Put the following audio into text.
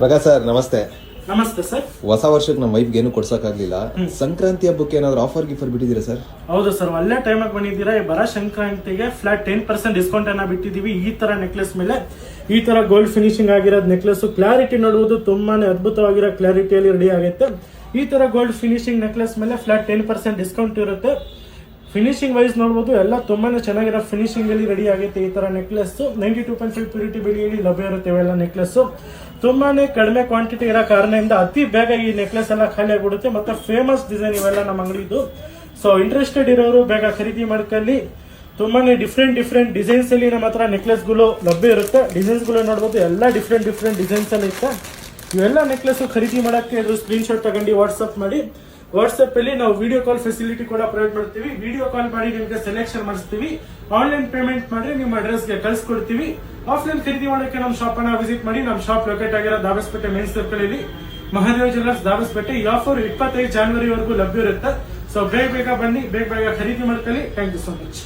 Prakash sir ನಮಸ್ತೆ. ನಮಸ್ತೆ sir. ಹೊಸ ವರ್ಷಕ್ಕೆ ನಮ್ಮ ವೈಫ್ಗೆ ಏನು ಕೊಡ್ಸಕ್ಕಾಗ್ಲಿಲ್ಲ. ಸಂಕ್ರಾಂತಿ ಹಬ್ಬಕ್ಕೆ ಏನಾದ್ರು ಆಫರ್ ಗಿಫರ್ ಬಿಟ್ಟಿದ್ದೀರಾ ಸರ್? ಹೌದು ಸರ್, ಒಳ್ಳೆ ಟೈಮಾಗಿ ಬಂದಿದ್ದೀರಾ. ಈ ಬರೋ ಸಂಕ್ರಾಂತಿಗೆ ಫ್ಲಾಟ್ 10% ಡಿಸ್ಕೌಂಟ್ ಅನ್ನ ಬಿಟ್ಟಿದೀವಿ. ಈ ತರ ನೆಕ್ಲೆಸ್ ಮೇಲೆ ಈ ತರ ಗೋಲ್ಡ್ ಫಿನಿಶಿಂಗ್ ಆಗಿರೋದು ನೆಕ್ಲೆಸ್, ಕ್ಲಾರಿಟಿ ನೋಡುವುದು ತುಂಬಾನೇ ಅದ್ಭುತವಾಗಿರೋ ಕ್ಲಾರಿಟಿಯಲ್ಲಿ ರೆಡಿ ಆಗುತ್ತೆ. ಈ ತರ ಗೋಲ್ಡ್ ಫಿನಿಶಿಂಗ್ ನೆಕ್ಲೆಸ್ ಮೇಲೆ ಫ್ಲಾಟ್ 10% ಡಿಸ್ಕೌಂಟ್ ಇರುತ್ತೆ. ಫಿನಿಶಿಂಗ್ ವೈಸ್ ನೋಡಬಹುದು, ಎಲ್ಲ ತುಂಬಾನೇ ಚೆನ್ನಾಗಿರೋ ಫಿನಿಶಿಂಗ್ ಅಲ್ಲಿ ರೆಡಿ ಆಗುತ್ತೆ. ಈ ತರ ನೆಕ್ಲೆಸ್ 92.5 ಪ್ಯೂರಿಟಿ ಬೆಲೆಯಲ್ಲಿ ಲಭ್ಯ ಇರುತ್ತೆ. ಇವೆಲ್ಲ ನೆಕ್ಲೆಸ್ ತುಂಬಾನೇ ಕಡಿಮೆ ಕ್ವಾಂಟಿಟಿ ಇರೋ ಕಾರಣದಿಂದ ಅತಿ ಬೇಗ ಈ ನೆಕ್ಲೆಸ್ ಎಲ್ಲ ಖಾಲಿ ಆಗಿಬಿಡುತ್ತೆ. ಮತ್ತೆ ಫೇಮಸ್ ಡಿಸೈನ್ ಇವೆಲ್ಲ ನಮ್ಮ ಅಂಗಡಿದು. ಸೊ ಇಂಟ್ರೆಸ್ಟೆಡ್ ಇರೋರು ಬೇಗ ಖರೀದಿ ಮಾಡ್ಕೊಳ್ಳಿ. ತುಂಬಾನೇ ಡಿಫ್ರೆಂಟ್ ಡಿಸೈನ್ಸ್ ಅಲ್ಲಿ ನಮ್ಮ ಹತ್ರ ನೆಕ್ಲೆಸ್ ಗಳು ಲಭ್ಯ ಇರುತ್ತೆ. ಡಿಸೈನ್ಸ್ ಗಳು ನೋಡಬಹುದು, ಎಲ್ಲ ಡಿಫ್ರೆಂಟ್ ಡಿಸೈನ್ಸ್ ಅಲ್ಲಿ ಇರುತ್ತೆ. ಇವೆಲ್ಲ ನೆಕ್ಲೆಸ್ ಖರೀದಿ ಮಾಡಕ್ಕೆ ಸ್ಕ್ರೀನ್ ಶಾಟ್ ತಗೊಂಡು ವಾಟ್ಸ್ಆಪ್ ಮಾಡಿ. ವಾಟ್ಸ್ಆಪ್ ಅಲ್ಲಿ ನಾವು ವಿಡಿಯೋ ಕಾಲ್ ಫೆಸಿಲಿಟಿ ಕೂಡ ಪ್ರೊವೈಡ್ ಮಾಡ್ತೀವಿ. ವಿಡಿಯೋ ಕಾಲ್ ಮಾಡಿ ನಿಮಗೆ ಸೆಲೆಕ್ಷನ್ ಮಾಡಿಸ್ತೀವಿ. ಆನ್ಲೈನ್ ಪೇಮೆಂಟ್ ಮಾಡಿ ನಿಮ್ಮ ಅಡ್ರೆಸ್ಗೆ ಕಳ್ಸಿಕೊಡ್ತೀವಿ. ಆಫ್ಲೈನ್ ಖರೀದಿ ಮಾಡೋಕೆ ನಮ್ಮ ಶಾಪ್ ಅನ್ನ ವಿಸಿಟ್ ಮಾಡಿ. ನಮ್ಮ ಶಾಪ್ ಲೊಕೇಟ್ ಆಗಿರೋ ದಾಬಸ್ಪೇಟೆ ಮೇನ್ ಸರ್ಕಲ್ ಅಲ್ಲಿ ಮಹಾದೇವ ಜ್ಯುವೆಲ್ಲರ್ಸ್ ದಾಬಸ್ಪೇಟೆ. ಈ ಆಫರ್ 25 ಜನವರಿವರೆಗೂ ಲಭ್ಯ ಇರುತ್ತೆ. ಸೊ ಬೇಗ ಬನ್ನಿ, ಬೇಗ ಖರೀದಿ ಮಾಡ್ಕೊಳ್ಳಿ. Thank you so much.